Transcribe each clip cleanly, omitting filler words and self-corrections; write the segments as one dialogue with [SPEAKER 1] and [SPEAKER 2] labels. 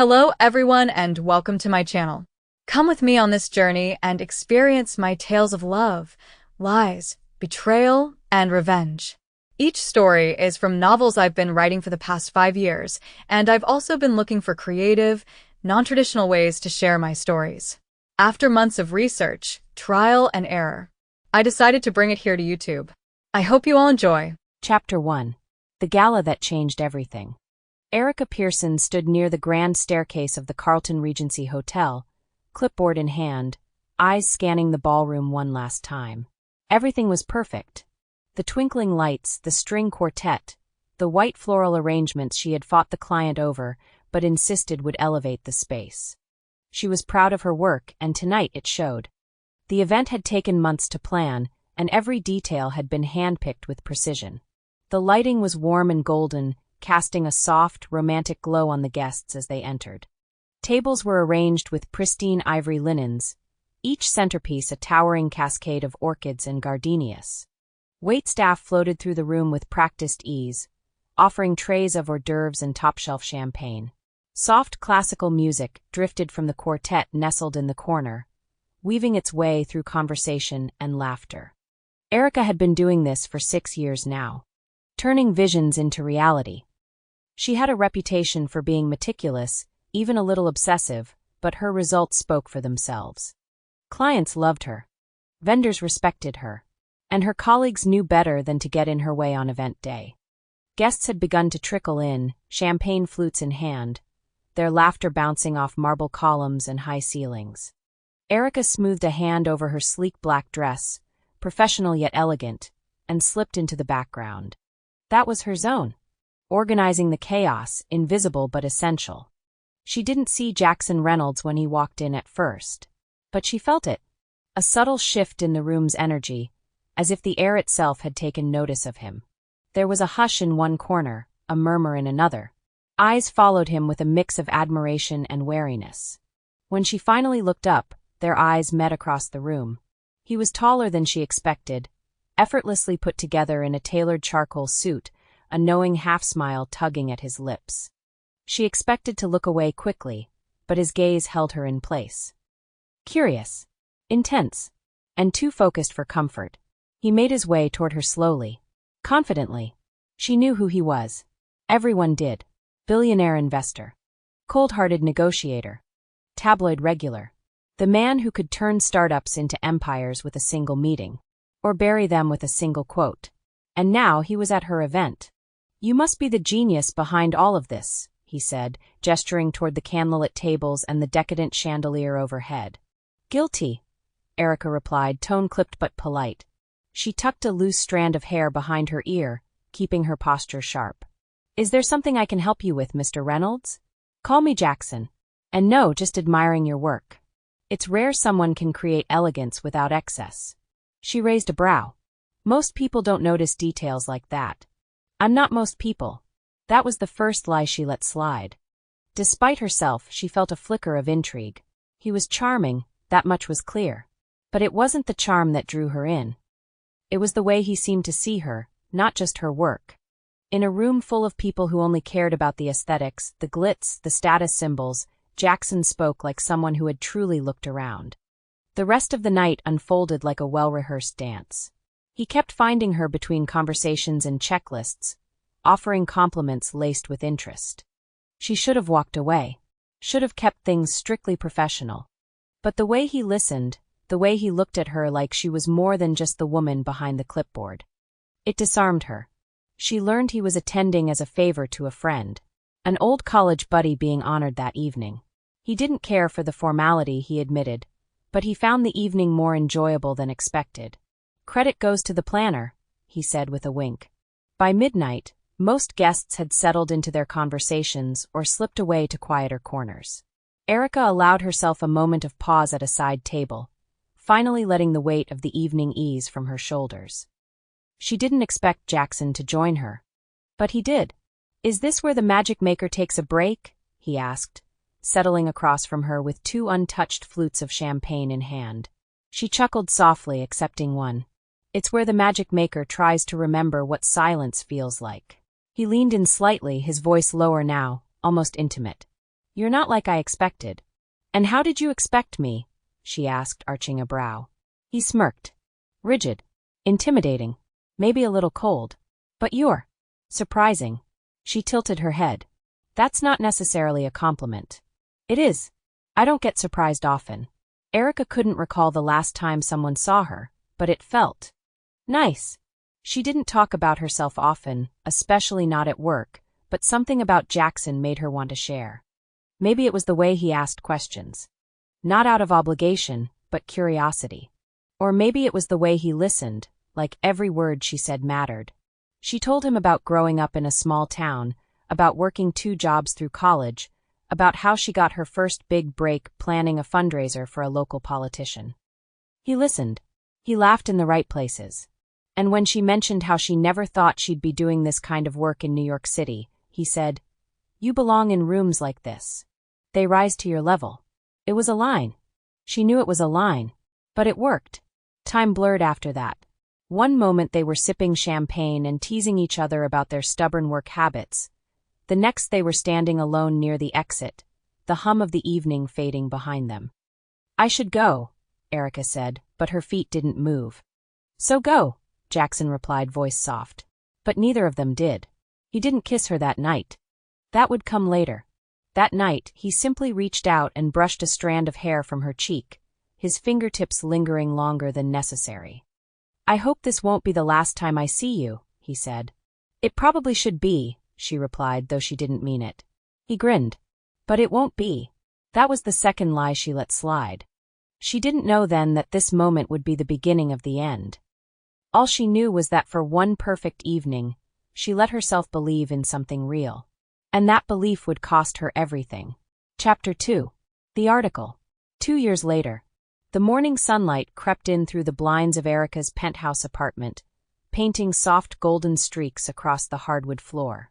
[SPEAKER 1] Hello everyone and welcome to my channel. Come with me on this journey and experience my tales of love, lies, betrayal, and revenge. Each story is from novels I've been writing for the past 5 years, and I've also been looking for creative, non-traditional ways to share my stories. After months of research, trial, and error, I decided to bring it here to YouTube. I hope you all enjoy.
[SPEAKER 2] Chapter 1. The Gala That Changed Everything. Erica Pierson stood near the grand staircase of the Carlton Regency Hotel, clipboard in hand, eyes scanning the ballroom one last time. Everything was perfect. The twinkling lights, the string quartet, the white floral arrangements she had fought the client over but insisted would elevate the space. She was proud of her work, and tonight it showed. The event had taken months to plan, and every detail had been handpicked with precision. The lighting was warm and golden, casting a soft, romantic glow on the guests as they entered. Tables were arranged with pristine ivory linens, each centerpiece a towering cascade of orchids and gardenias. Waitstaff floated through the room with practiced ease, offering trays of hors d'oeuvres and top-shelf champagne. Soft classical music drifted from the quartet nestled in the corner, weaving its way through conversation and laughter. Erica had been doing this for 6 years now, turning visions into reality. She had a reputation for being meticulous, even a little obsessive, but her results spoke for themselves. Clients loved her. Vendors respected her. And her colleagues knew better than to get in her way on event day. Guests had begun to trickle in, champagne flutes in hand, their laughter bouncing off marble columns and high ceilings. Erica smoothed a hand over her sleek black dress, professional yet elegant, and slipped into the background. That was her zone. Organizing the chaos, invisible but essential. She didn't see Jackson Reynolds when he walked in at first, but she felt it. A subtle shift in the room's energy, as if the air itself had taken notice of him. There was a hush in one corner, a murmur in another. Eyes followed him with a mix of admiration and wariness. When she finally looked up, their eyes met across the room. He was taller than she expected, effortlessly put together in a tailored charcoal suit, a knowing half-smile tugging at his lips. She expected to look away quickly, but his gaze held her in place. Curious, intense, and too focused for comfort, he made his way toward her slowly, confidently. She knew who he was. Everyone did. Billionaire investor. Cold-hearted negotiator. Tabloid regular. The man who could turn startups into empires with a single meeting, or bury them with a single quote. And now he was at her event. "You must be the genius behind all of this," he said, gesturing toward the candlelit tables and the decadent chandelier overhead. "Guilty," Erica replied, tone clipped but polite. She tucked a loose strand of hair behind her ear, keeping her posture sharp. "Is there something I can help you with, Mr. Reynolds? Call me Jackson. And no, just admiring your work. It's rare someone can create elegance without excess." She raised a brow. "Most people don't notice details like that." "I'm not most people." That was the first lie she let slide. Despite herself, she felt a flicker of intrigue. He was charming, that much was clear. But it wasn't the charm that drew her in. It was the way he seemed to see her, not just her work. In a room full of people who only cared about the aesthetics, the glitz, the status symbols, Jackson spoke like someone who had truly looked around. The rest of the night unfolded like a well-rehearsed dance. He kept finding her between conversations and checklists, offering compliments laced with interest. She should have walked away, should have kept things strictly professional. But the way he listened, the way he looked at her like she was more than just the woman behind the clipboard. It disarmed her. She learned he was attending as a favor to a friend, an old college buddy being honored that evening. He didn't care for the formality, he admitted, but he found the evening more enjoyable than expected. "Credit goes to the planner," he said with a wink. By midnight, most guests had settled into their conversations or slipped away to quieter corners. Erica allowed herself a moment of pause at a side table, finally letting the weight of the evening ease from her shoulders. She didn't expect Jackson to join her. But he did. "Is this where the magic maker takes a break?" he asked, settling across from her with 2 untouched flutes of champagne in hand. She chuckled softly, accepting one. "It's where the magic maker tries to remember what silence feels like." He leaned in slightly, his voice lower now, almost intimate. You're not like I expected. And how did you expect me? She asked, arching a brow. He smirked. Rigid. Intimidating. Maybe a little cold. But you're surprising. She tilted her head. That's not necessarily a compliment. It is. I don't get surprised often. Erica couldn't recall the last time someone saw her, but it felt nice. She didn't talk about herself often, especially not at work, but something about Jackson made her want to share. Maybe it was the way he asked questions. Not out of obligation, but curiosity. Or maybe it was the way he listened, like every word she said mattered. She told him about growing up in a small town, about working 2 jobs through college, about how she got her first big break planning a fundraiser for a local politician. He listened. He laughed in the right places. And when she mentioned how she never thought she'd be doing this kind of work in New York City, he said, "You belong in rooms like this. They rise to your level." It was a line. She knew it was a line. But it worked. Time blurred after that. One moment they were sipping champagne and teasing each other about their stubborn work habits. The next they were standing alone near the exit, the hum of the evening fading behind them. "I should go," Erica said, but her feet didn't move. "So go," Jackson replied, voice soft. But neither of them did. He didn't kiss her that night. That would come later. That night, he simply reached out and brushed a strand of hair from her cheek, his fingertips lingering longer than necessary. "I hope this won't be the last time I see you," he said. "It probably should be," she replied, though she didn't mean it. He grinned. "But it won't be." That was the second lie she let slide. She didn't know then that this moment would be the beginning of the end. All she knew was that for one perfect evening, she let herself believe in something real. And that belief would cost her everything. Chapter 2. The article. 2 years later. The morning sunlight crept in through the blinds of Erica's penthouse apartment, painting soft golden streaks across the hardwood floor.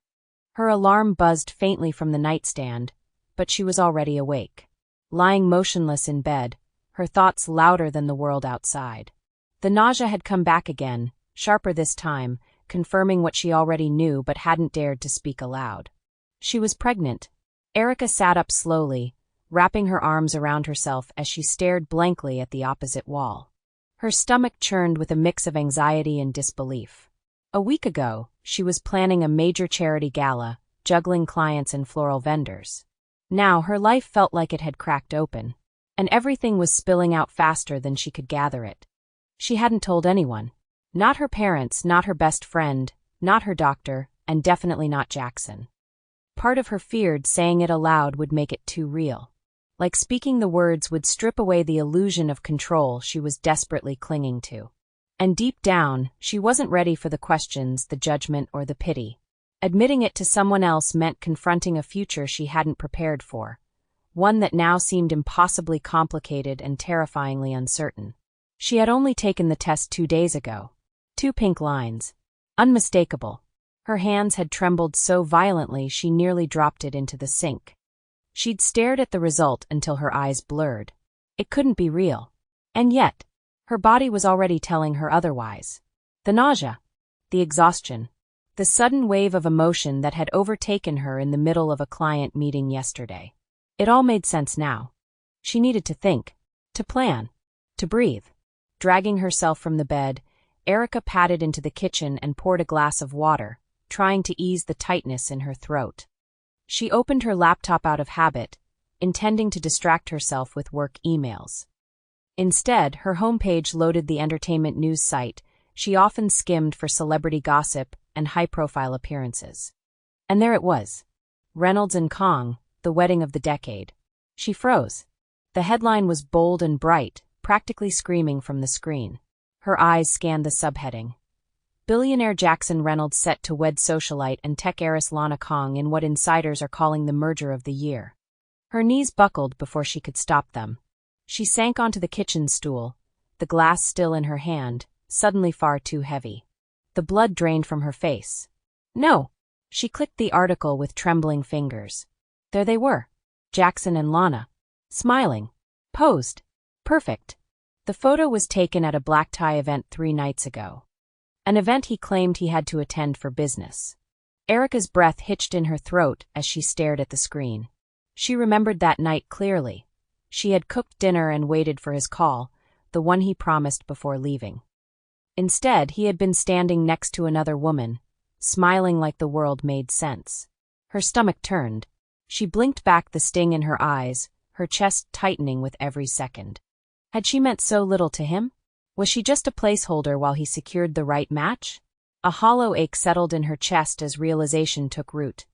[SPEAKER 2] Her alarm buzzed faintly from the nightstand, but she was already awake. Lying motionless in bed, her thoughts louder than the world outside. The nausea had come back again, sharper this time, confirming what she already knew but hadn't dared to speak aloud. She was pregnant. Erica sat up slowly, wrapping her arms around herself as she stared blankly at the opposite wall. Her stomach churned with a mix of anxiety and disbelief. A week ago, she was planning a major charity gala, juggling clients and floral vendors. Now her life felt like it had cracked open, and everything was spilling out faster than she could gather it. She hadn't told anyone. Not her parents, not her best friend, not her doctor, and definitely not Jackson. Part of her feared saying it aloud would make it too real. Like speaking the words would strip away the illusion of control she was desperately clinging to. And deep down, she wasn't ready for the questions, the judgment, or the pity. Admitting it to someone else meant confronting a future she hadn't prepared for, one that now seemed impossibly complicated and terrifyingly uncertain. She had only taken the test 2 days ago. 2 pink lines. Unmistakable. Her hands had trembled so violently she nearly dropped it into the sink. She'd stared at the result until her eyes blurred. It couldn't be real. And yet, her body was already telling her otherwise. The nausea, the exhaustion, the sudden wave of emotion that had overtaken her in the middle of a client meeting yesterday. It all made sense now. She needed to think, to plan, to breathe. Dragging herself from the bed, Erica padded into the kitchen and poured a glass of water, trying to ease the tightness in her throat. She opened her laptop out of habit, intending to distract herself with work emails. Instead, her homepage loaded the entertainment news site she often skimmed for celebrity gossip and high-profile appearances. And there it was. Reynolds and Kong, the wedding of the decade. She froze. The headline was bold and bright, practically screaming from the screen. Her eyes scanned the subheading. Billionaire Jackson Reynolds set to wed socialite and tech heiress Lana Kong in what insiders are calling the merger of the year. Her knees buckled before she could stop them. She sank onto the kitchen stool, the glass still in her hand, suddenly far too heavy. The blood drained from her face. No! She clicked the article with trembling fingers. There they were. Jackson and Lana. Smiling. Posed. Perfect. The photo was taken at a black tie event 3 nights ago. An event he claimed he had to attend for business. Erica's breath hitched in her throat as she stared at the screen. She remembered that night clearly. She had cooked dinner and waited for his call, the one he promised before leaving. Instead, he had been standing next to another woman, smiling like the world made sense. Her stomach turned. She blinked back, the sting in her eyes, her chest tightening with every second. Had she meant so little to him? Was she just a placeholder while he secured the right match? A hollow ache settled in her chest as realization took root.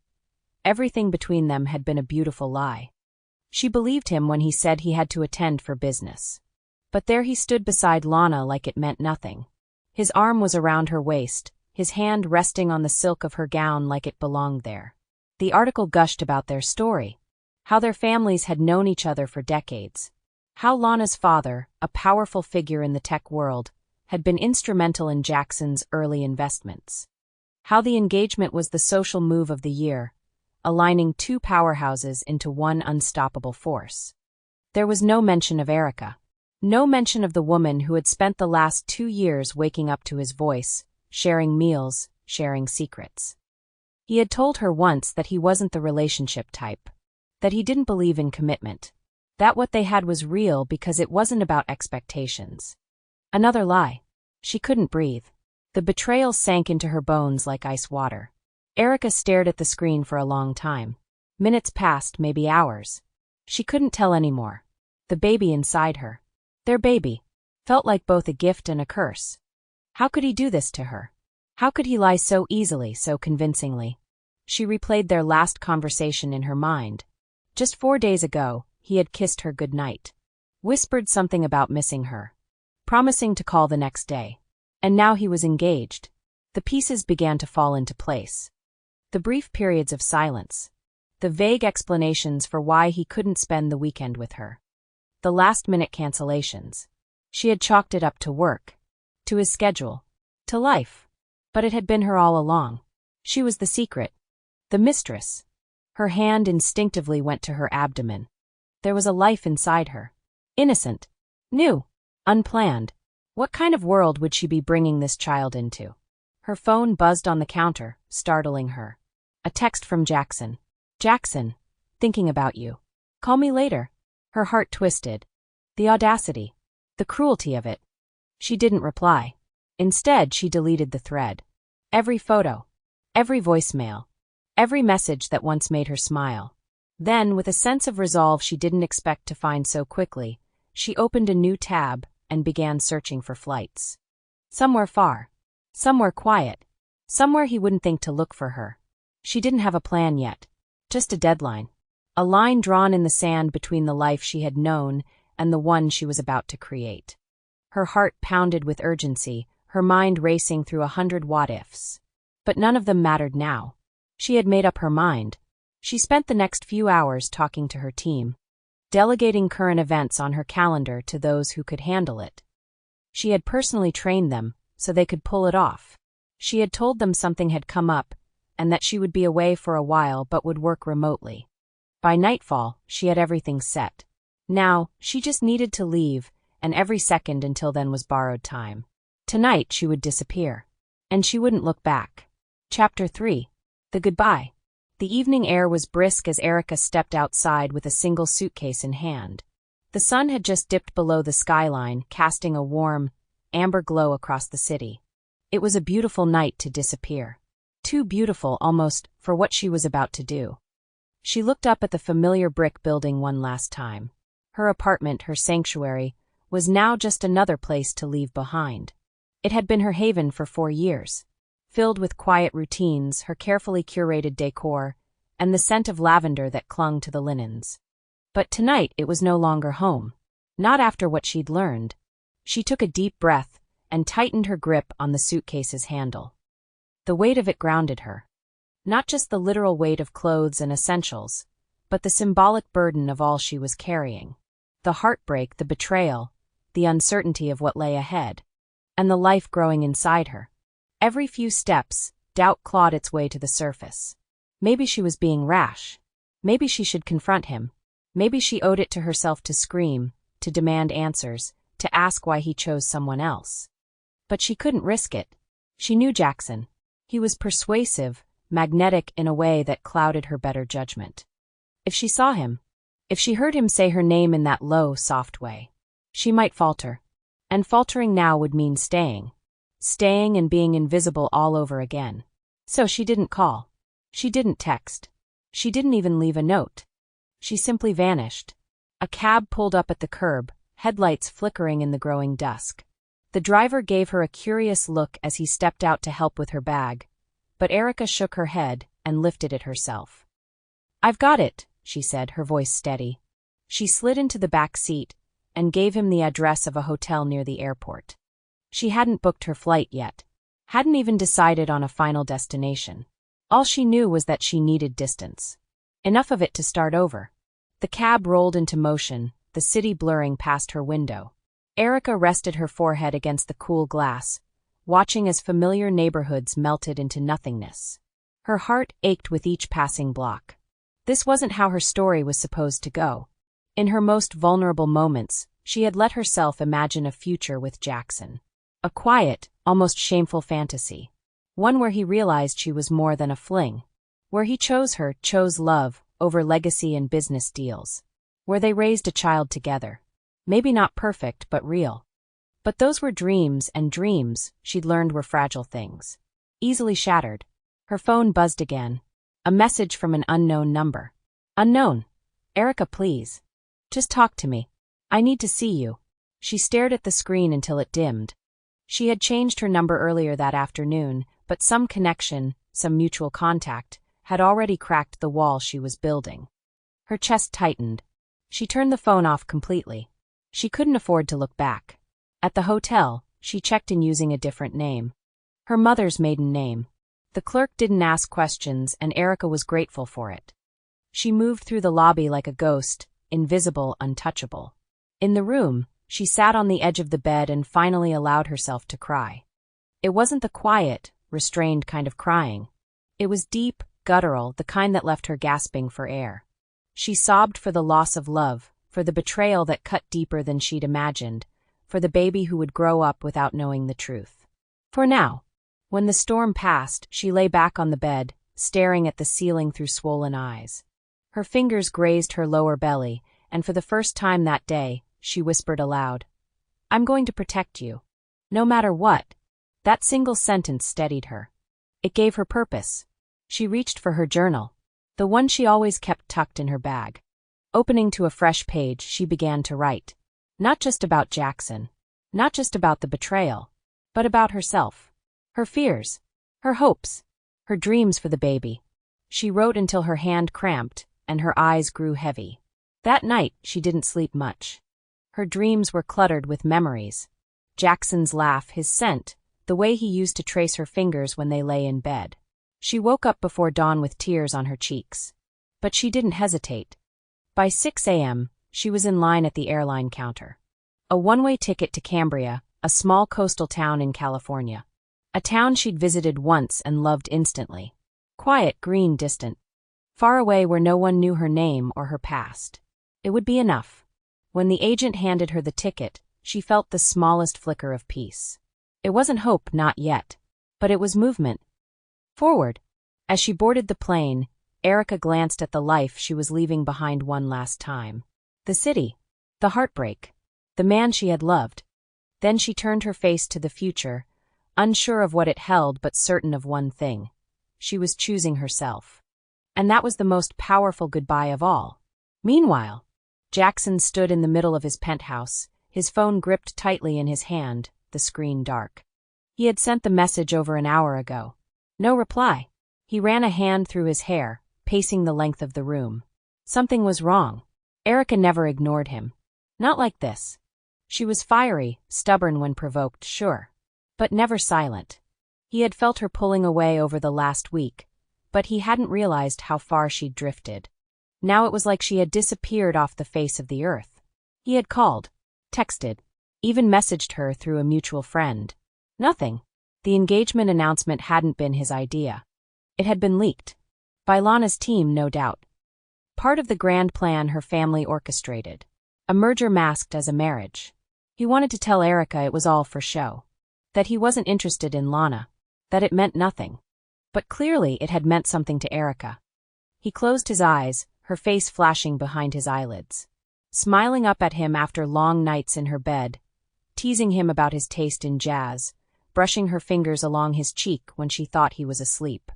[SPEAKER 2] Everything between them had been a beautiful lie. She believed him when he said he had to attend for business. But there he stood beside Lana like it meant nothing. His arm was around her waist, his hand resting on the silk of her gown like it belonged there. The article gushed about their story, how their families had known each other for decades, how Lana's father, a powerful figure in the tech world, had been instrumental in Jackson's early investments, how the engagement was the social move of the year, aligning two powerhouses into one unstoppable force. There was no mention of Erica. No mention of the woman who had spent the last 2 years waking up to his voice, sharing meals, sharing secrets. He had told her once that he wasn't the relationship type, that he didn't believe in commitment, that what they had was real because it wasn't about expectations. Another lie. She couldn't breathe. The betrayal sank into her bones like ice water. Erica stared at the screen for a long time. Minutes passed, maybe hours. She couldn't tell anymore. The baby inside her, their baby, felt like both a gift and a curse. How could he do this to her? How could he lie so easily, so convincingly? She replayed their last conversation in her mind. Just 4 days ago, he had kissed her goodnight, whispered something about missing her, promising to call the next day. And now he was engaged. The pieces began to fall into place. The brief periods of silence, the vague explanations for why he couldn't spend the weekend with her, the last-minute cancellations. She had chalked it up to work, to his schedule, to life. But it had been her all along. She was the secret, the mistress. Her hand instinctively went to her abdomen. There was a life inside her. Innocent. New. Unplanned. What kind of world would she be bringing this child into? Her phone buzzed on the counter, startling her. A text from Jackson. Jackson, thinking about you. Call me later. Her heart twisted. The audacity. The cruelty of it. She didn't reply. Instead, she deleted the thread. Every photo. Every voicemail. Every message that once made her smile. Then, with a sense of resolve she didn't expect to find so quickly, she opened a new tab and began searching for flights. Somewhere far. Somewhere quiet. Somewhere he wouldn't think to look for her. She didn't have a plan yet. Just a deadline. A line drawn in the sand between the life she had known and the one she was about to create. Her heart pounded with urgency, her mind racing through 100 what-ifs. But none of them mattered now. She had made up her mind. She spent the next few hours talking to her team, delegating current events on her calendar to those who could handle it. She had personally trained them so they could pull it off. She had told them something had come up and that she would be away for a while but would work remotely. By nightfall, she had everything set. Now, she just needed to leave, and every second until then was borrowed time. Tonight she would disappear. And she wouldn't look back. Chapter 3. The Goodbye. The evening air was brisk as Erica stepped outside with a single suitcase in hand. The sun had just dipped below the skyline, casting a warm, amber glow across the city. It was a beautiful night to disappear. Too beautiful, almost, for what she was about to do. She looked up at the familiar brick building one last time. Her apartment, her sanctuary, was now just another place to leave behind. It had been her haven for 4 years, filled with quiet routines, her carefully curated decor, and the scent of lavender that clung to the linens. But tonight it was no longer home. Not after what she'd learned. She took a deep breath and tightened her grip on the suitcase's handle. The weight of it grounded her. Not just the literal weight of clothes and essentials, but the symbolic burden of all she was carrying. The heartbreak, the betrayal, the uncertainty of what lay ahead, and the life growing inside her. Every few steps, doubt clawed its way to the surface. Maybe she was being rash. Maybe she should confront him. Maybe she owed it to herself to scream, to demand answers, to ask why he chose someone else. But she couldn't risk it. She knew Jackson. He was persuasive, magnetic in a way that clouded her better judgment. If she saw him, if she heard him say her name in that low, soft way, she might falter. And faltering now would mean staying. Staying and being invisible all over again. So she didn't call. She didn't text. She didn't even leave a note. She simply vanished. A cab pulled up at the curb, headlights flickering in the growing dusk. The driver gave her a curious look as he stepped out to help with her bag, but Erica shook her head and lifted it herself. "I've got it," she said, her voice steady. She slid into the back seat and gave him the address of a hotel near the airport. She hadn't booked her flight yet, hadn't even decided on a final destination. All she knew was that she needed distance. Enough of it to start over. The cab rolled into motion, the city blurring past her window. Erica rested her forehead against the cool glass, watching as familiar neighborhoods melted into nothingness. Her heart ached with each passing block. This wasn't how her story was supposed to go. In her most vulnerable moments, she had let herself imagine a future with Jackson. A quiet, almost shameful fantasy. One where he realized she was more than a fling. Where he chose her, chose love, over legacy and business deals. Where they raised a child together. Maybe not perfect, but real. But those were dreams, and dreams, she'd learned, were fragile things. Easily shattered. Her phone buzzed again. A message from an unknown number. "Unknown. Erica, please. Just talk to me. I need to see you." She stared at the screen until it dimmed. She had changed her number earlier that afternoon, but some connection, some mutual contact, had already cracked the wall she was building. Her chest tightened. She turned the phone off completely. She couldn't afford to look back. At the hotel, she checked in using a different name. Her mother's maiden name. The clerk didn't ask questions, and Erica was grateful for it. She moved through the lobby like a ghost, invisible, untouchable. In the room, she sat on the edge of the bed and finally allowed herself to cry. It wasn't the quiet, restrained kind of crying. It was deep, guttural, the kind that left her gasping for air. She sobbed for the loss of love, for the betrayal that cut deeper than she'd imagined, for the baby who would grow up without knowing the truth. For now, when the storm passed, she lay back on the bed, staring at the ceiling through swollen eyes. Her fingers grazed her lower belly, and for the first time that day, she whispered aloud, "I'm going to protect you. No matter what." That single sentence steadied her. It gave her purpose. She reached for her journal, the one she always kept tucked in her bag. Opening to a fresh page, she began to write. Not just about Jackson. Not just about the betrayal. But about herself. Her fears. Her hopes. Her dreams for the baby. She wrote until her hand cramped, and her eyes grew heavy. That night, she didn't sleep much. Her dreams were cluttered with memories. Jackson's laugh, his scent, the way he used to trace her fingers when they lay in bed. She woke up before dawn with tears on her cheeks. But she didn't hesitate. By 6 a.m., she was in line at the airline counter. A one-way ticket to Cambria, a small coastal town in California. A town she'd visited once and loved instantly. Quiet, green, distant. Far away where no one knew her name or her past. It would be enough. When the agent handed her the ticket, she felt the smallest flicker of peace. It wasn't hope, not yet. But it was movement. Forward. As she boarded the plane, Erica glanced at the life she was leaving behind one last time. The city. The heartbreak. The man she had loved. Then she turned her face to the future, unsure of what it held but certain of one thing. She was choosing herself. And that was the most powerful goodbye of all. Meanwhile, Jackson stood in the middle of his penthouse, his phone gripped tightly in his hand, the screen dark. He had sent the message over an hour ago. No reply. He ran a hand through his hair, pacing the length of the room. Something was wrong. Erica never ignored him. Not like this. She was fiery, stubborn when provoked, sure. But never silent. He had felt her pulling away over the last week, but he hadn't realized how far she'd drifted. Now it was like she had disappeared off the face of the earth. He had called, texted, even messaged her through a mutual friend. Nothing. The engagement announcement hadn't been his idea. It had been leaked. By Lana's team, no doubt. Part of the grand plan her family orchestrated. A merger masked as a marriage. He wanted to tell Erica it was all for show. That he wasn't interested in Lana. That it meant nothing. But clearly it had meant something to Erica. He closed his eyes, her face flashing behind his eyelids. Smiling up at him after long nights in her bed, teasing him about his taste in jazz, brushing her fingers along his cheek when she thought he was asleep.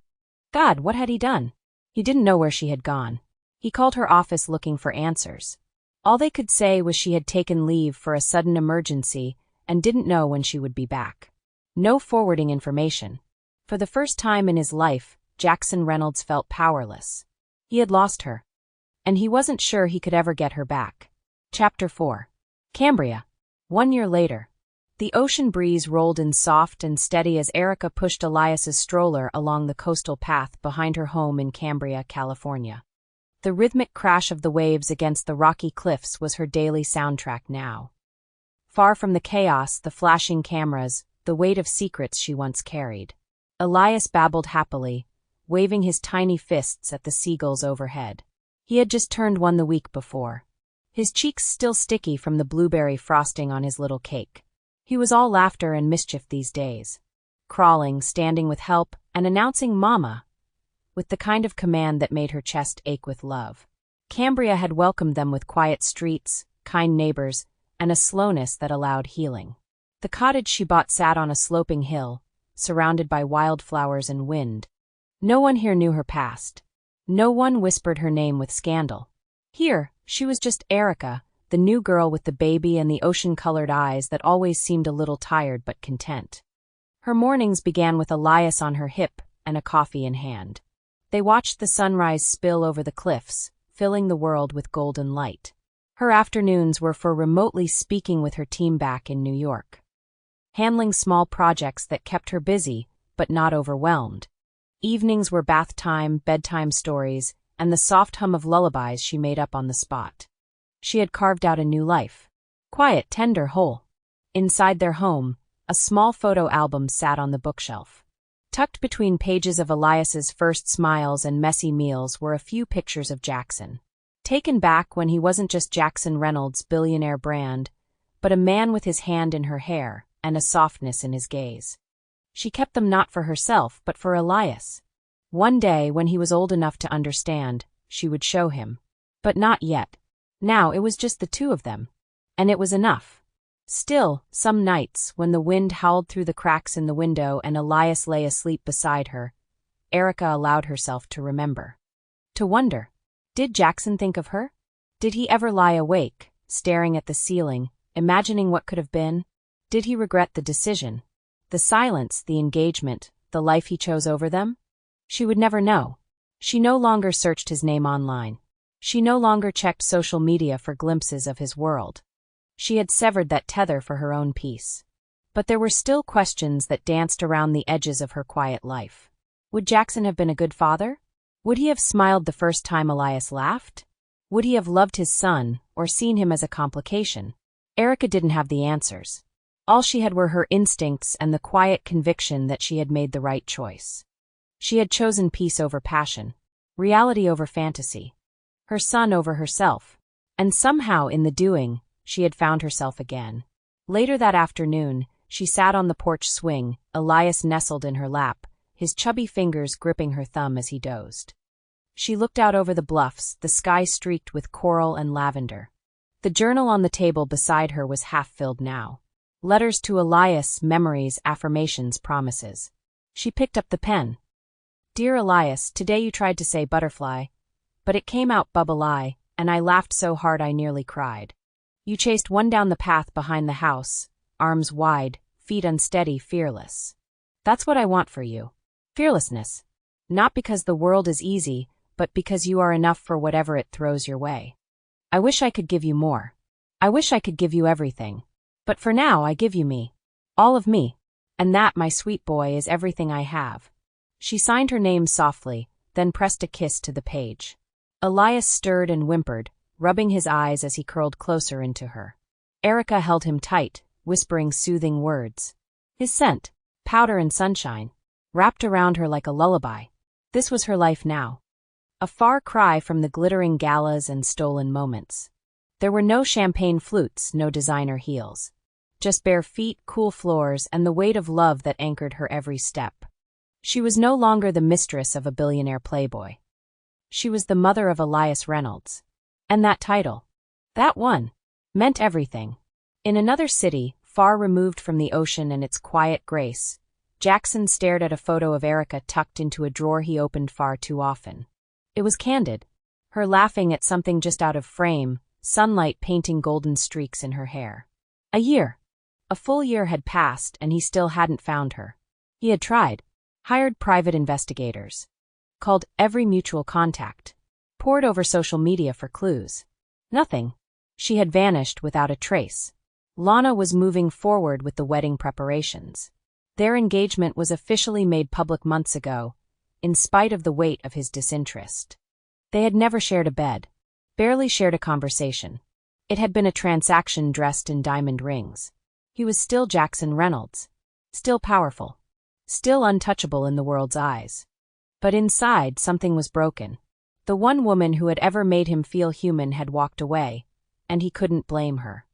[SPEAKER 2] God, what had he done? He didn't know where she had gone. He called her office looking for answers. All they could say was she had taken leave for a sudden emergency and didn't know when she would be back. No forwarding information. For the first time in his life, Jackson Reynolds felt powerless. He had lost her. And he wasn't sure he could ever get her back. Chapter 4. Cambria. 1 year later. The ocean breeze rolled in soft and steady as Erica pushed Elias's stroller along the coastal path behind her home in Cambria, California. The rhythmic crash of the waves against the rocky cliffs was her daily soundtrack now. Far from the chaos, the flashing cameras, the weight of secrets she once carried. Elias babbled happily, waving his tiny fists at the seagulls overhead. He had just turned one the week before. His cheeks still sticky from the blueberry frosting on his little cake. He was all laughter and mischief these days. Crawling, standing with help, and announcing Mama, with the kind of command that made her chest ache with love. Cambria had welcomed them with quiet streets, kind neighbors, and a slowness that allowed healing. The cottage she bought sat on a sloping hill, surrounded by wildflowers and wind. No one here knew her past. No one whispered her name with scandal. Here, she was just Erica, the new girl with the baby and the ocean-colored eyes that always seemed a little tired but content. Her mornings began with Elias on her hip and a coffee in hand. They watched the sunrise spill over the cliffs, filling the world with golden light. Her afternoons were for remotely speaking with her team back in New York. Handling small projects that kept her busy, but not overwhelmed. Evenings were bath time, bedtime stories, and the soft hum of lullabies she made up on the spot. She had carved out a new life. Quiet, tender, whole. Inside their home, a small photo album sat on the bookshelf. Tucked between pages of Elias's first smiles and messy meals were a few pictures of Jackson. Taken back when he wasn't just Jackson Reynolds' billionaire brand, but a man with his hand in her hair and a softness in his gaze. She kept them not for herself, but for Elias. One day, when he was old enough to understand, she would show him. But not yet. Now it was just the two of them. And it was enough. Still, some nights, when the wind howled through the cracks in the window and Elias lay asleep beside her, Erica allowed herself to remember. To wonder. Did Jackson think of her? Did he ever lie awake, staring at the ceiling, imagining what could have been? Did he regret the decision? The silence, the engagement, the life he chose over them? She would never know. She no longer searched his name online. She no longer checked social media for glimpses of his world. She had severed that tether for her own peace. But there were still questions that danced around the edges of her quiet life. Would Jackson have been a good father? Would he have smiled the first time Elias laughed? Would he have loved his son, or seen him as a complication? Erica didn't have the answers. All she had were her instincts and the quiet conviction that she had made the right choice. She had chosen peace over passion, reality over fantasy, her son over herself, and somehow in the doing, she had found herself again. Later that afternoon, she sat on the porch swing, Elias nestled in her lap, his chubby fingers gripping her thumb as he dozed. She looked out over the bluffs, the sky streaked with coral and lavender. The journal on the table beside her was half filled now. Letters to Elias, memories, affirmations, promises. She picked up the pen. Dear Elias, today you tried to say butterfly, but it came out bubble-eye, and I laughed so hard I nearly cried. You chased one down the path behind the house, arms wide, feet unsteady, fearless. That's what I want for you. Fearlessness. Not because the world is easy, but because you are enough for whatever it throws your way. I wish I could give you more. I wish I could give you everything. But for now I give you me. All of me. And that, my sweet boy, is everything I have. She signed her name softly, then pressed a kiss to the page. Elias stirred and whimpered, rubbing his eyes as he curled closer into her. Erica held him tight, whispering soothing words. His scent, powder and sunshine, wrapped around her like a lullaby. This was her life now. A far cry from the glittering galas and stolen moments. There were no champagne flutes, no designer heels. Just bare feet, cool floors, and the weight of love that anchored her every step. She was no longer the mistress of a billionaire playboy. She was the mother of Elias Reynolds. And that title, that one, meant everything. In another city, far removed from the ocean and its quiet grace, Jackson stared at a photo of Erica tucked into a drawer he opened far too often. It was candid, her laughing at something just out of frame, sunlight painting golden streaks in her hair. A full year had passed and he still hadn't found her. He had tried, hired private investigators, called every mutual contact, pored over social media for clues. Nothing. She had vanished without a trace. Lana was moving forward with the wedding preparations. Their engagement was officially made public months ago, in spite of the weight of his disinterest. They had never shared a bed, barely shared a conversation. It had been a transaction dressed in diamond rings. He was still Jackson Reynolds, still powerful, still untouchable in the world's eyes. But inside, something was broken. The one woman who had ever made him feel human had walked away, and he couldn't blame her.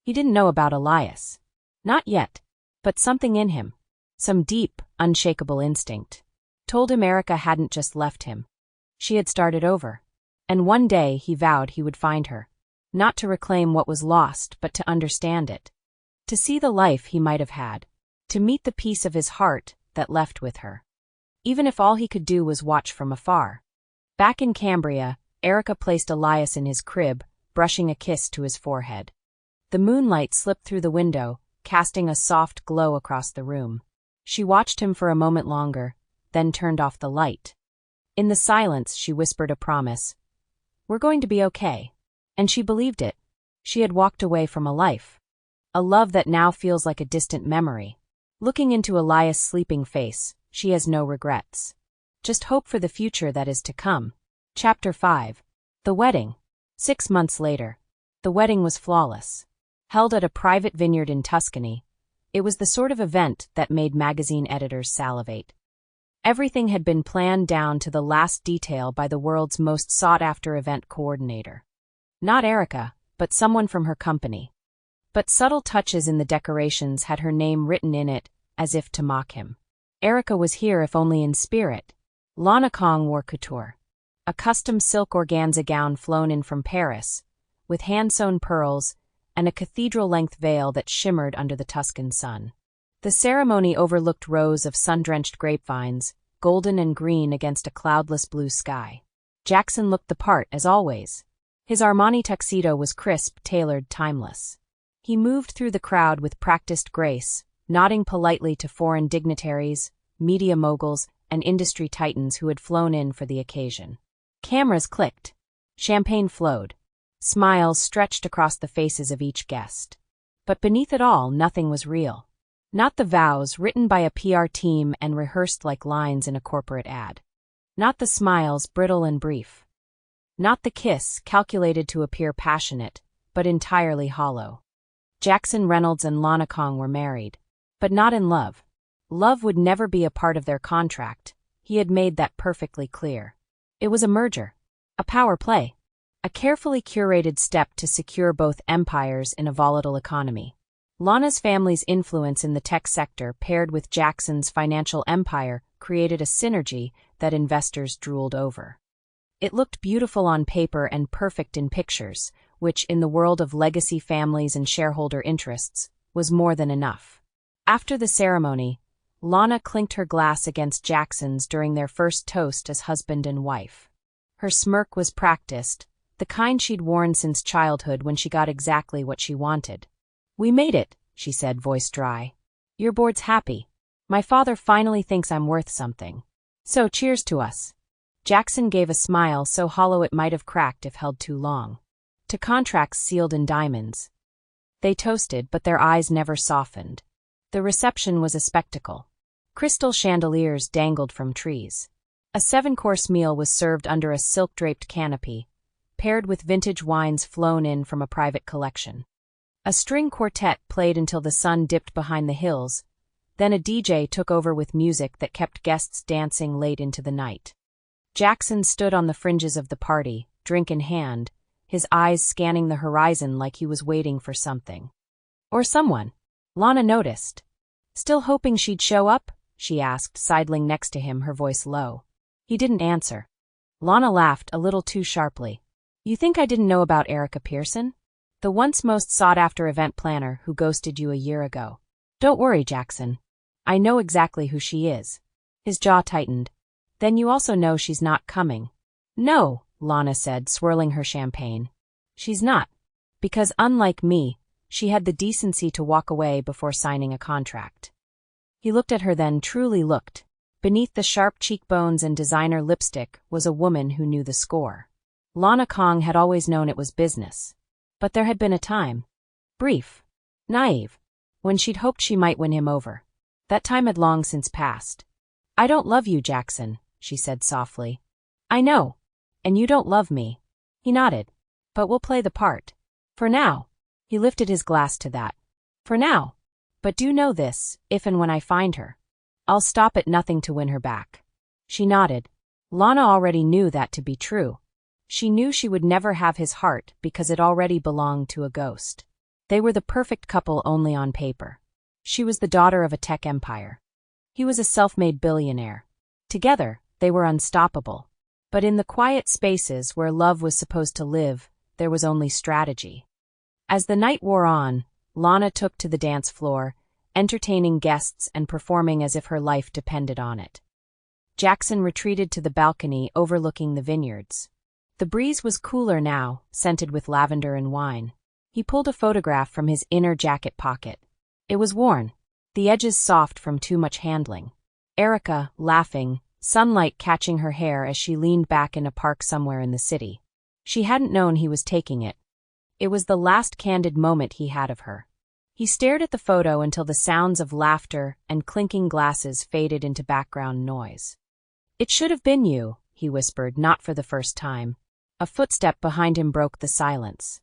[SPEAKER 2] He didn't know about Elias. Not yet, but something in him, some deep, unshakable instinct, told him Erica hadn't just left him. She had started over. And one day he vowed he would find her, not to reclaim what was lost, but to understand it. To see the life he might have had, to meet the piece of his heart that left with her. Even if all he could do was watch from afar. Back in Cambria, Erica placed Elias in his crib, brushing a kiss to his forehead. The moonlight slipped through the window, casting a soft glow across the room. She watched him for a moment longer, then turned off the light. In the silence, she whispered a promise. "We're going to be okay." And she believed it. She had walked away from a life. A love that now feels like a distant memory. Looking into Elias' sleeping face, she has no regrets. Just hope for the future that is to come. Chapter 5. The Wedding. 6 months later. The wedding was flawless. Held at a private vineyard in Tuscany, it was the sort of event that made magazine editors salivate. Everything had been planned down to the last detail by the world's most sought-after event coordinator. Not Erica, but someone from her company. But subtle touches in the decorations had her name written in it, as if to mock him. Erica was here if only in spirit. Lana Kong wore couture. A custom silk organza gown flown in from Paris, with hand-sewn pearls, and a cathedral-length veil that shimmered under the Tuscan sun. The ceremony overlooked rows of sun-drenched grapevines, golden and green against a cloudless blue sky. Jackson looked the part, as always. His Armani tuxedo was crisp, tailored, timeless. He moved through the crowd with practiced grace, nodding politely to foreign dignitaries, media moguls, and industry titans who had flown in for the occasion. Cameras clicked. Champagne flowed. Smiles stretched across the faces of each guest. But beneath it all, nothing was real. Not the vows written by a PR team and rehearsed like lines in a corporate ad. Not the smiles, brittle and brief. Not the kiss, calculated to appear passionate, but entirely hollow. Jackson Reynolds and Lana Kong were married. But not in love. Love would never be a part of their contract. He had made that perfectly clear. It was a merger. A power play. A carefully curated step to secure both empires in a volatile economy. Lana's family's influence in the tech sector paired with Jackson's financial empire created a synergy that investors drooled over. It looked beautiful on paper and perfect in pictures, which, in the world of legacy families and shareholder interests, was more than enough. After the ceremony, Lana clinked her glass against Jackson's during their first toast as husband and wife. Her smirk was practiced, the kind she'd worn since childhood when she got exactly what she wanted. "We made it," she said, voice dry. "Your board's happy. My father finally thinks I'm worth something. So cheers to us." Jackson gave a smile so hollow it might have cracked if held too long. To contracts sealed in diamonds. They toasted, but their eyes never softened. The reception was a spectacle. Crystal chandeliers dangled from trees. A 7-course meal was served under a silk-draped canopy, paired with vintage wines flown in from a private collection. A string quartet played until the sun dipped behind the hills, then a DJ took over with music that kept guests dancing late into the night. Jackson stood on the fringes of the party, drink in hand, his eyes scanning the horizon like he was waiting for something. Or someone. Lana noticed. "Still hoping she'd show up?" she asked, sidling next to him, her voice low. He didn't answer. Lana laughed a little too sharply. You think I didn't know about Erica Pierson? The once most sought-after event planner who ghosted you a year ago. Don't worry, Jackson. I know exactly who she is. His jaw tightened. Then you also know she's not coming. No, Lana said, swirling her champagne. She's not. Because unlike me, she had the decency to walk away before signing a contract. He looked at her then, truly looked. Beneath the sharp cheekbones and designer lipstick was a woman who knew the score. Lana Kong had always known it was business. But there had been a time. Brief. Naive. When she'd hoped she might win him over. That time had long since passed. I don't love you, Jackson, she said softly. I know. And you don't love me. He nodded. But we'll play the part. For now. He lifted his glass to that. For now. But do know this, if and when I find her. I'll stop at nothing to win her back. She nodded. Lana already knew that to be true. She knew she would never have his heart because it already belonged to a ghost. They were the perfect couple only on paper. She was the daughter of a tech empire. He was a self-made billionaire. Together, they were unstoppable. But in the quiet spaces where love was supposed to live, there was only strategy. As the night wore on, Lana took to the dance floor, entertaining guests and performing as if her life depended on it. Jackson retreated to the balcony overlooking the vineyards. The breeze was cooler now, scented with lavender and wine. He pulled a photograph from his inner jacket pocket. It was worn, the edges soft from too much handling. Erica, laughing, sunlight catching her hair as she leaned back in a park somewhere in the city. She hadn't known he was taking it. It was the last candid moment he had of her. He stared at the photo until the sounds of laughter and clinking glasses faded into background noise. It should have been you, he whispered, not for the first time. A footstep behind him broke the silence.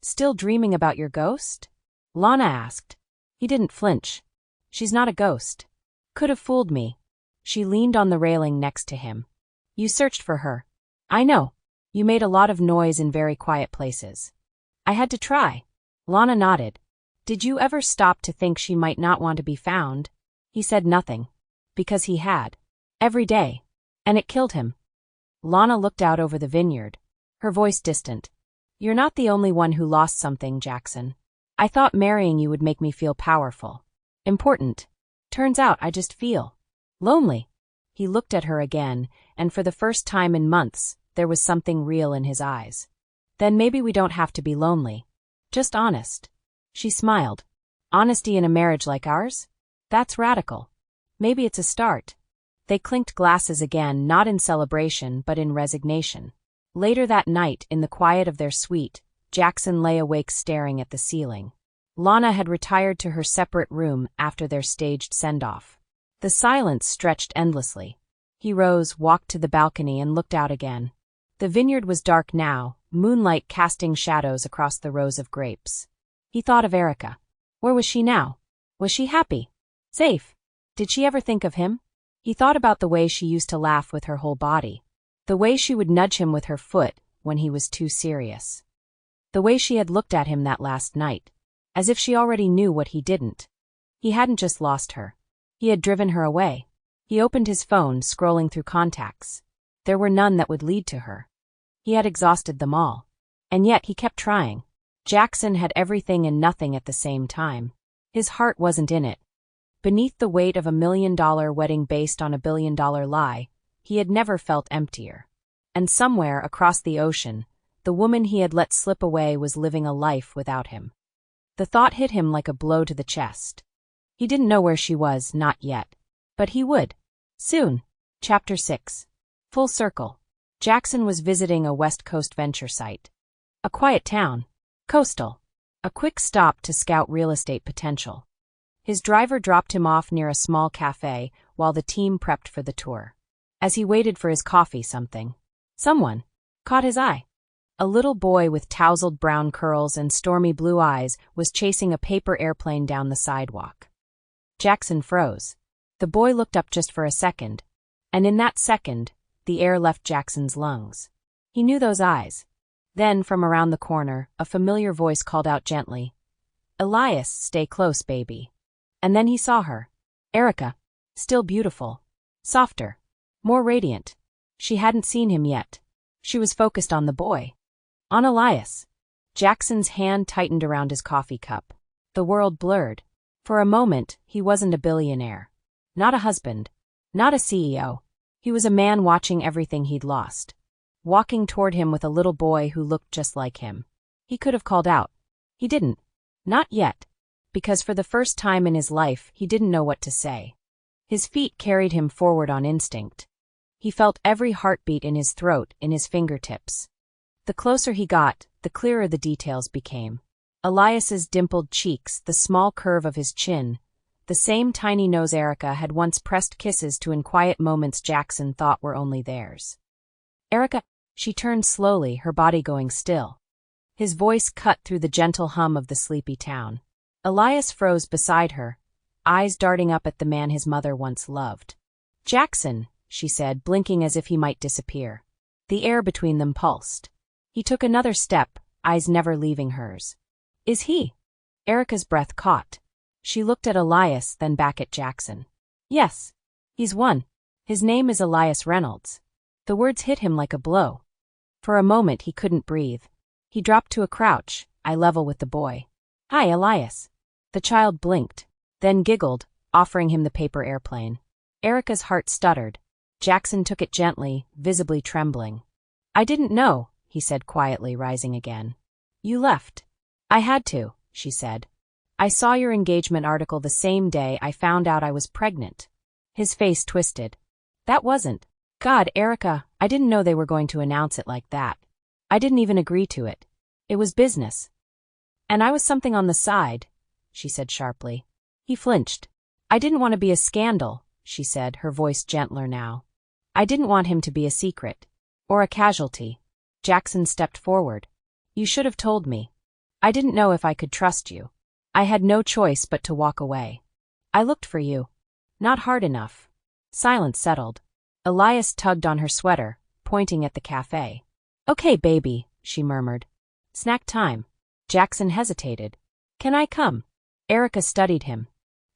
[SPEAKER 2] Still dreaming about your ghost? Lana asked. He didn't flinch. She's not a ghost. Could have fooled me. She leaned on the railing next to him. You searched for her. I know. You made a lot of noise in very quiet places. I had to try. Lana nodded. Did you ever stop to think she might not want to be found? He said nothing. Because he had. Every day. And it killed him. Lana looked out over the vineyard. Her voice distant. You're not the only one who lost something, Jackson. I thought marrying you would make me feel powerful. Important. Turns out I just feel lonely. He looked at her again, and for the first time in months, there was something real in his eyes. Then maybe we don't have to be lonely. Just honest. She smiled. Honesty in a marriage like ours? That's radical. Maybe it's a start. They clinked glasses again, not in celebration but in resignation. Later that night, in the quiet of their suite, Jackson lay awake staring at the ceiling. Lana had retired to her separate room after their staged send-off. The silence stretched endlessly. He rose, walked to the balcony, and looked out again. The vineyard was dark now, moonlight casting shadows across the rows of grapes. He thought of Erica. Where was she now? Was she happy? Safe? Did she ever think of him? He thought about the way she used to laugh with her whole body. The way she would nudge him with her foot when he was too serious. The way she had looked at him that last night, as if she already knew what he didn't. He hadn't just lost her. He had driven her away. He opened his phone, scrolling through contacts. There were none that would lead to her. He had exhausted them all. And yet he kept trying. Jackson had everything and nothing at the same time. His heart wasn't in it. Beneath the weight of $1 million wedding based on $1 billion lie, he had never felt emptier. And somewhere across the ocean, the woman he had let slip away was living a life without him. The thought hit him like a blow to the chest. He didn't know where she was, not yet. But he would. Soon. Chapter 6. Full circle. Jackson was visiting a West Coast venture site. A quiet town. Coastal. A quick stop to scout real estate potential. His driver dropped him off near a small cafe while the team prepped for the tour. As he waited for his coffee, someone caught his eye. A little boy with tousled brown curls and stormy blue eyes was chasing a paper airplane down the sidewalk. Jackson froze. The boy looked up just for a second, and in that second, the air left Jackson's lungs. He knew those eyes. Then, from around the corner, a familiar voice called out gently, "Elias, stay close, baby." And then he saw her. Erica. Still beautiful. Softer. More radiant. She hadn't seen him yet. She was focused on the boy. On Elias. Jackson's hand tightened around his coffee cup. The world blurred. For a moment, he wasn't a billionaire. Not a husband. Not a CEO. He was a man watching everything he'd lost. Walking toward him with a little boy who looked just like him. He could have called out. He didn't. Not yet. Because for the first time in his life, he didn't know what to say. His feet carried him forward on instinct. He felt every heartbeat in his throat, in his fingertips. The closer he got, the clearer the details became. Elias's dimpled cheeks, the small curve of his chin, the same tiny nose Erica had once pressed kisses to in quiet moments Jackson thought were only theirs. Erica, she turned slowly, her body going still. His voice cut through the gentle hum of the sleepy town. Elias froze beside her, eyes darting up at the man his mother once loved. Jackson, she said, blinking as if he might disappear. The air between them pulsed. He took another step, eyes never leaving hers. Is he? Erica's breath caught. She looked at Elias, then back at Jackson. Yes. He's one. His name is Elias Reynolds. The words hit him like a blow. For a moment he couldn't breathe. He dropped to a crouch, eye level with the boy. Hi, Elias. The child blinked, then giggled, offering him the paper airplane. Erica's heart stuttered. Jackson took it gently, visibly trembling. I didn't know, he said quietly, rising again. You left. I had to, she said. I saw your engagement article the same day I found out I was pregnant. His face twisted. That wasn't. God, Erica, I didn't know they were going to announce it like that. I didn't even agree to it. It was business. And I was something on the side, she said sharply. He flinched. I didn't want to be a scandal, she said, her voice gentler now. I didn't want him to be a secret. Or a casualty. Jackson stepped forward. You should have told me. I didn't know if I could trust you. I had no choice but to walk away. I looked for you. Not hard enough. Silence settled. Elias tugged on her sweater, pointing at the cafe. Okay, baby, she murmured. Snack time. Jackson hesitated. Can I come? Erica studied him.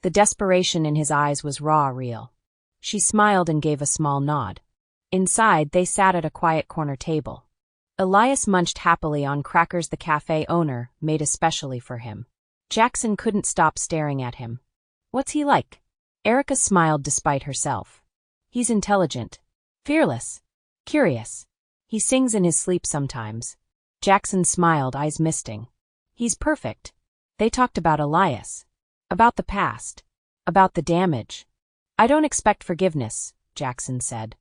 [SPEAKER 2] The desperation in his eyes was raw, real. She smiled and gave a small nod. Inside, they sat at a quiet corner table. Elias munched happily on crackers the cafe owner made especially for him. Jackson couldn't stop staring at him. What's he like? Erica smiled despite herself. He's intelligent. Fearless. Curious. He sings in his sleep sometimes. Jackson smiled, eyes misting. He's perfect. They talked about Elias. About the past. About the damage. I don't expect forgiveness, Jackson said.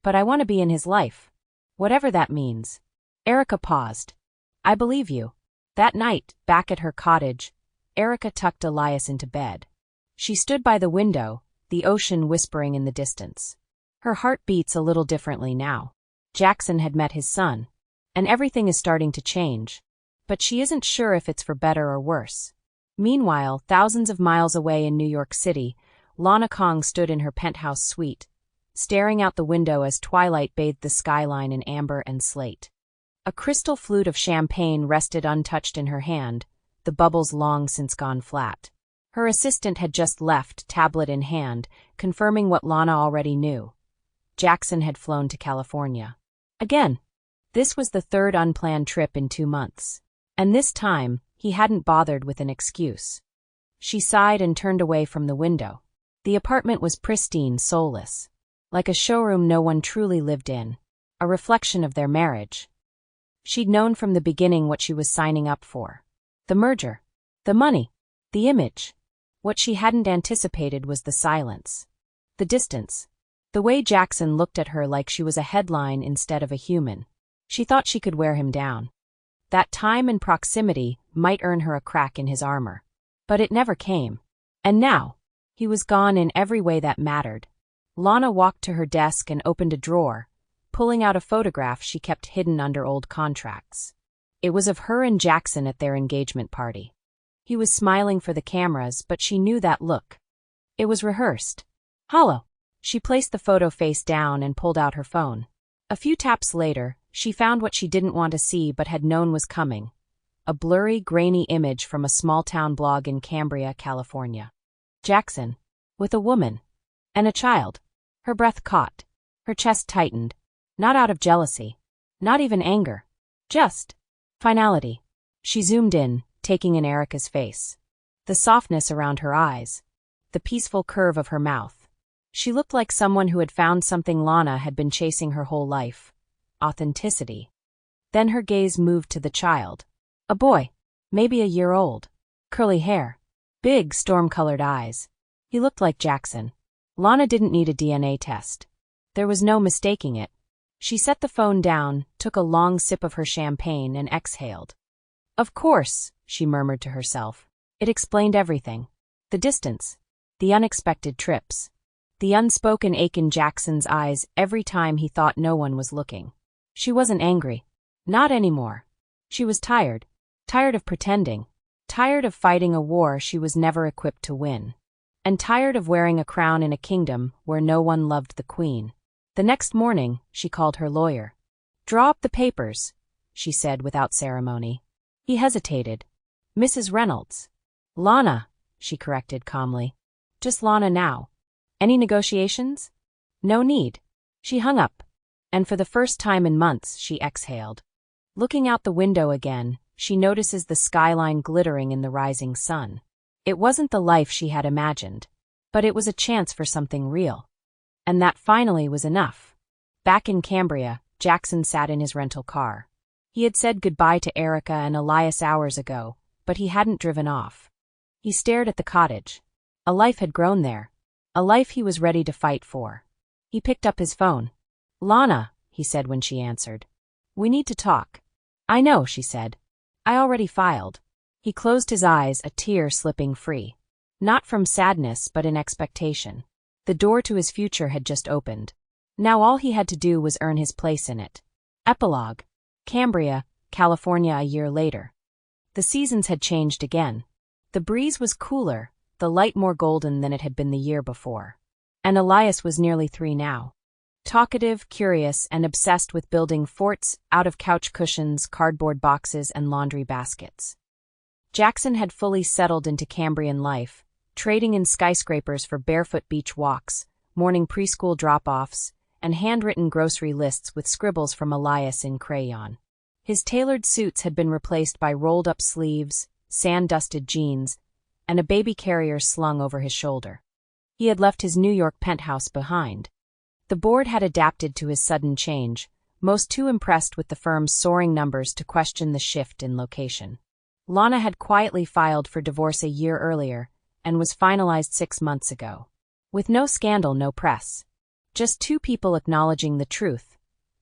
[SPEAKER 2] But I want to be in his life. Whatever that means. Erica paused. I believe you. That night, back at her cottage, Erica tucked Elias into bed. She stood by the window, the ocean whispering in the distance. Her heart beats a little differently now. Jackson had met his son. And everything is starting to change. But she isn't sure if it's for better or worse. Meanwhile, thousands of miles away in New York City, Lana Kong stood in her penthouse suite, staring out the window as twilight bathed the skyline in amber and slate. A crystal flute of champagne rested untouched in her hand, the bubbles long since gone flat. Her assistant had just left, tablet in hand, confirming what Lana already knew. Jackson had flown to California. Again. This was the third unplanned trip in 2 months. And this time, he hadn't bothered with an excuse. She sighed and turned away from the window. The apartment was pristine, soulless. Like a showroom no one truly lived in. A reflection of their marriage. She'd known from the beginning what she was signing up for. The merger. The money. The image. What she hadn't anticipated was the silence. The distance. The way Jackson looked at her like she was a headline instead of a human. She thought she could wear him down. That time and proximity might earn her a crack in his armor. But it never came. And now, he was gone in every way that mattered. Lana walked to her desk and opened a drawer, pulling out a photograph she kept hidden under old contracts. It was of her and Jackson at their engagement party. He was smiling for the cameras, but she knew that look. It was rehearsed. Hollow. She placed the photo face down and pulled out her phone. A few taps later, she found what she didn't want to see but had known was coming. A blurry, grainy image from a small-town blog in Cambria, California. Jackson. With a woman. And a child. Her breath caught. Her chest tightened. Not out of jealousy. Not even anger. Just finality. She zoomed in, taking in Erica's face. The softness around her eyes. The peaceful curve of her mouth. She looked like someone who had found something Lana had been chasing her whole life. Authenticity. Then her gaze moved to the child. A boy. Maybe a year old. Curly hair. Big, storm-colored eyes. He looked like Jackson. Lana didn't need a DNA test. There was no mistaking it. She set the phone down, took a long sip of her champagne, and exhaled. Of course, she murmured to herself. It explained everything. The distance. The unexpected trips. The unspoken ache in Jackson's eyes every time he thought no one was looking. She wasn't angry. Not anymore. She was tired. Tired of pretending. Tired of fighting a war she was never equipped to win. And tired of wearing a crown in a kingdom where no one loved the queen. The next morning, she called her lawyer. Draw up the papers, she said without ceremony. He hesitated. Mrs. Reynolds. Lana, she corrected calmly. Just Lana now. Any negotiations? No need. She hung up. And for the first time in months, she exhaled. Looking out the window again, she notices the skyline glittering in the rising sun. It wasn't the life she had imagined. But it was a chance for something real. And that finally was enough. Back in Cambria, Jackson sat in his rental car. He had said goodbye to Erica and Elias hours ago, but he hadn't driven off. He stared at the cottage. A life had grown there. A life he was ready to fight for. He picked up his phone. Lana, he said when she answered. We need to talk. I know, she said. I already filed. He closed his eyes, a tear slipping free. Not from sadness, but in expectation. The door to his future had just opened. Now all he had to do was earn his place in it. Epilogue. Cambria, California a year later. The seasons had changed again. The breeze was cooler, the light more golden than it had been the year before. And Elias was nearly 3 now. Talkative, curious, and obsessed with building forts out of couch cushions, cardboard boxes, and laundry baskets. Jackson had fully settled into Cambrian life, trading in skyscrapers for barefoot beach walks, morning preschool drop-offs, and handwritten grocery lists with scribbles from Elias in crayon. His tailored suits had been replaced by rolled-up sleeves, sand-dusted jeans, and a baby carrier slung over his shoulder. He had left his New York penthouse behind. The board had adapted to his sudden change, most too impressed with the firm's soaring numbers to question the shift in location. Lana had quietly filed for divorce a year earlier, and was finalized 6 months ago. With no scandal, no press. Just 2 people acknowledging the truth.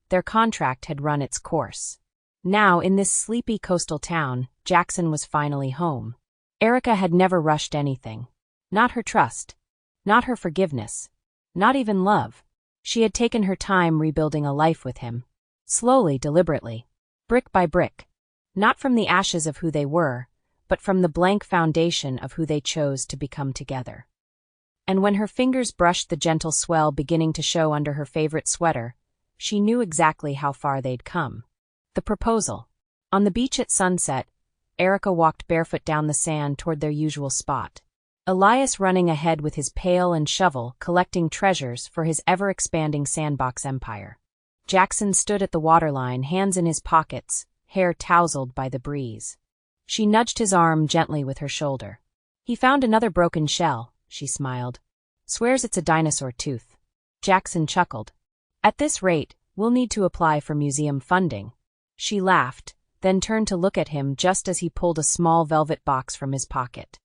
[SPEAKER 2] Their contract had run its course. Now, in this sleepy coastal town, Jackson was finally home. Erica had never rushed anything. Not her trust. Not her forgiveness. Not even love. She had taken her time rebuilding a life with him. Slowly, deliberately. Brick by brick. Not from the ashes of who they were, but from the blank foundation of who they chose to become together. And when her fingers brushed the gentle swell beginning to show under her favorite sweater, she knew exactly how far they'd come. The proposal. On the beach at sunset, Erica walked barefoot down the sand toward their usual spot. Elias running ahead with his pail and shovel, collecting treasures for his ever-expanding sandbox empire. Jackson stood at the waterline, hands in his pockets, hair tousled by the breeze. She nudged his arm gently with her shoulder. He found another broken shell, she smiled. Swears it's a dinosaur tooth. Jackson chuckled. At this rate, we'll need to apply for museum funding. She laughed, then turned to look at him just as he pulled a small velvet box from his pocket.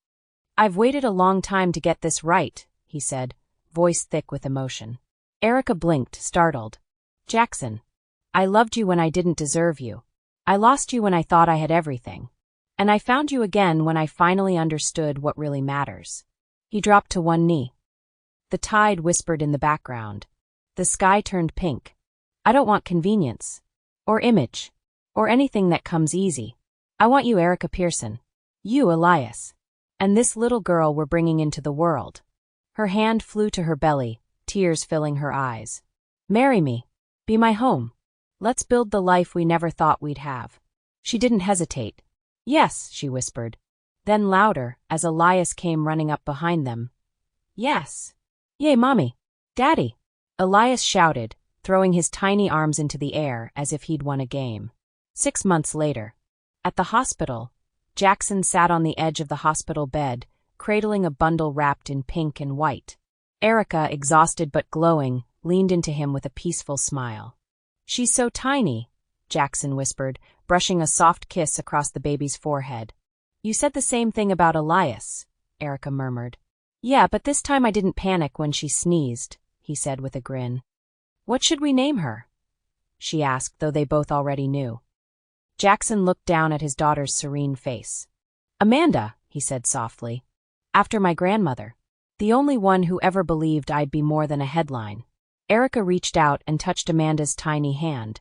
[SPEAKER 2] I've waited a long time to get this right, he said, voice thick with emotion. Erica blinked, startled. Jackson, I loved you when I didn't deserve you. I lost you when I thought I had everything. And I found you again when I finally understood what really matters. He dropped to one knee. The tide whispered in the background. The sky turned pink. I don't want convenience. Or image. Or anything that comes easy. I want you, Erica Pierson. You, Elias. And this little girl we're bringing into the world. Her hand flew to her belly, tears filling her eyes. Marry me. Be my home. Let's build the life we never thought we'd have. She didn't hesitate. Yes, she whispered. Then louder, as Elias came running up behind them. Yes. Yay, Mommy. Daddy. Elias shouted, throwing his tiny arms into the air as if he'd won a game. 6 months later. At the hospital, Jackson sat on the edge of the hospital bed, cradling a bundle wrapped in pink and white. Erica, exhausted but glowing, leaned into him with a peaceful smile. "She's so tiny," Jackson whispered, brushing a soft kiss across the baby's forehead. "You said the same thing about Elias," Erica murmured. "Yeah, but this time I didn't panic when she sneezed," he said with a grin. "What should we name her?" she asked, though they both already knew. Jackson looked down at his daughter's serene face. "Amanda," he said softly. "After my grandmother. The only one who ever believed I'd be more than a headline." Erica reached out and touched Amanda's tiny hand.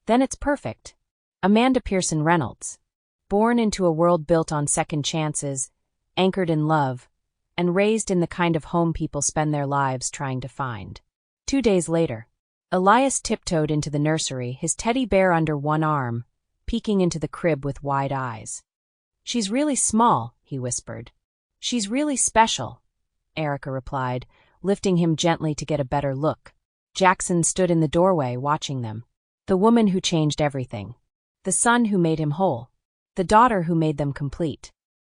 [SPEAKER 2] "Then it's perfect. Amanda Pierson Reynolds. Born into a world built on second chances, anchored in love, and raised in the kind of home people spend their lives trying to find." 2 days later, Elias tiptoed into the nursery, his teddy bear under one arm, peeking into the crib with wide eyes. "She's really small," he whispered. "She's really special," Erica replied, lifting him gently to get a better look. Jackson stood in the doorway watching them. The woman who changed everything. The son who made him whole. The daughter who made them complete.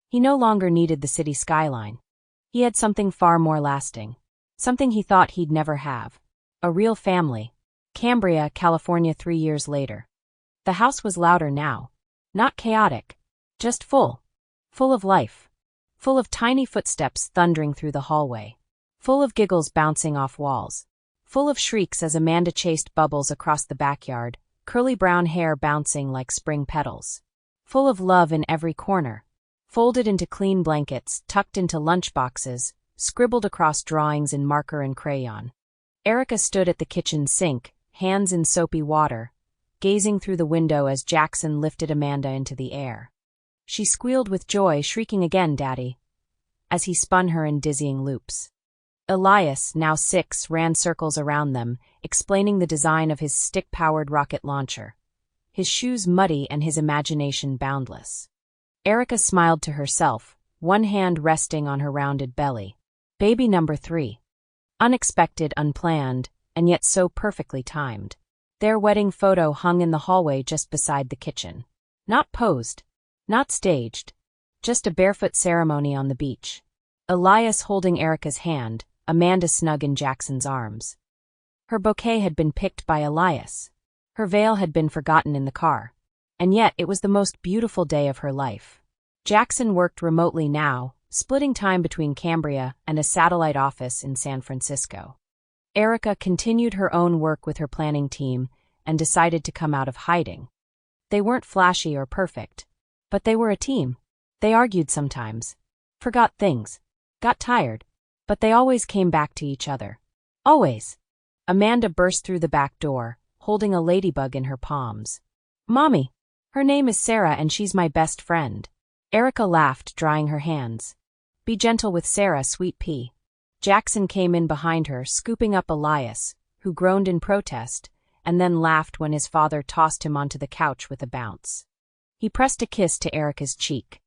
[SPEAKER 2] He no longer needed the city skyline. He had something far more lasting. Something he thought he'd never have. A real family. Cambria, California 3 years later. The house was louder now. Not chaotic. Just full. Full of life. Full of tiny footsteps thundering through the hallway. Full of giggles bouncing off walls. Full of shrieks as Amanda chased Bubbles across the backyard, curly brown hair bouncing like spring petals. Full of love in every corner. Folded into clean blankets, tucked into lunchboxes, scribbled across drawings in marker and crayon. Erica stood at the kitchen sink, hands in soapy water, gazing through the window as Jackson lifted Amanda into the air. She squealed with joy, shrieking "Again, Daddy," as he spun her in dizzying loops. Elias, now 6, ran circles around them, explaining the design of his stick-powered rocket launcher. His shoes muddy and his imagination boundless. Erica smiled to herself, one hand resting on her rounded belly. Baby number 3. Unexpected, unplanned, and yet so perfectly timed. Their wedding photo hung in the hallway just beside the kitchen. Not posed. Not staged. Just a barefoot ceremony on the beach. Elias holding Erica's hand, Amanda snug in Jackson's arms. Her bouquet had been picked by Elias. Her veil had been forgotten in the car. And yet it was the most beautiful day of her life. Jackson worked remotely now, splitting time between Cambria and a satellite office in San Francisco. Erica continued her own work with her planning team and decided to come out of hiding. They weren't flashy or perfect, but they were a team. They argued sometimes, forgot things, got tired, but they always came back to each other. Always. Amanda burst through the back door, holding a ladybug in her palms. "Mommy, her name is Sarah and she's my best friend." Erica laughed, drying her hands. "Be gentle with Sarah, sweet pea." Jackson came in behind her, scooping up Elias, who groaned in protest, and then laughed when his father tossed him onto the couch with a bounce. He pressed a kiss to Erica's cheek,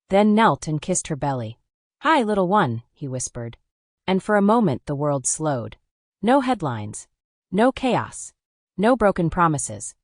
[SPEAKER 2] then knelt and kissed her belly. "Hi, little one," he whispered. And for a moment the world slowed. No headlines. No chaos. No broken promises.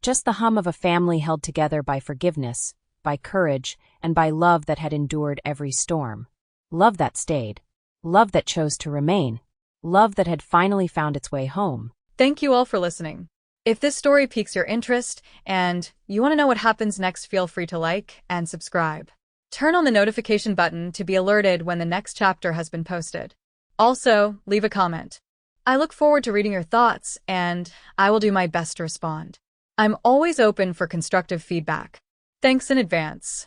[SPEAKER 2] Just the hum of a family held together by forgiveness, by courage, and by love that had endured every storm. Love that stayed. Love that chose to remain. Love that had finally found its way home.
[SPEAKER 1] Thank you all for listening. If this story piques your interest and you want to know what happens next, feel free to like and subscribe. Turn on the notification button to be alerted when the next chapter has been posted. Also, leave a comment. I look forward to reading your thoughts, and I will do my best to respond. I'm always open for constructive feedback. Thanks in advance.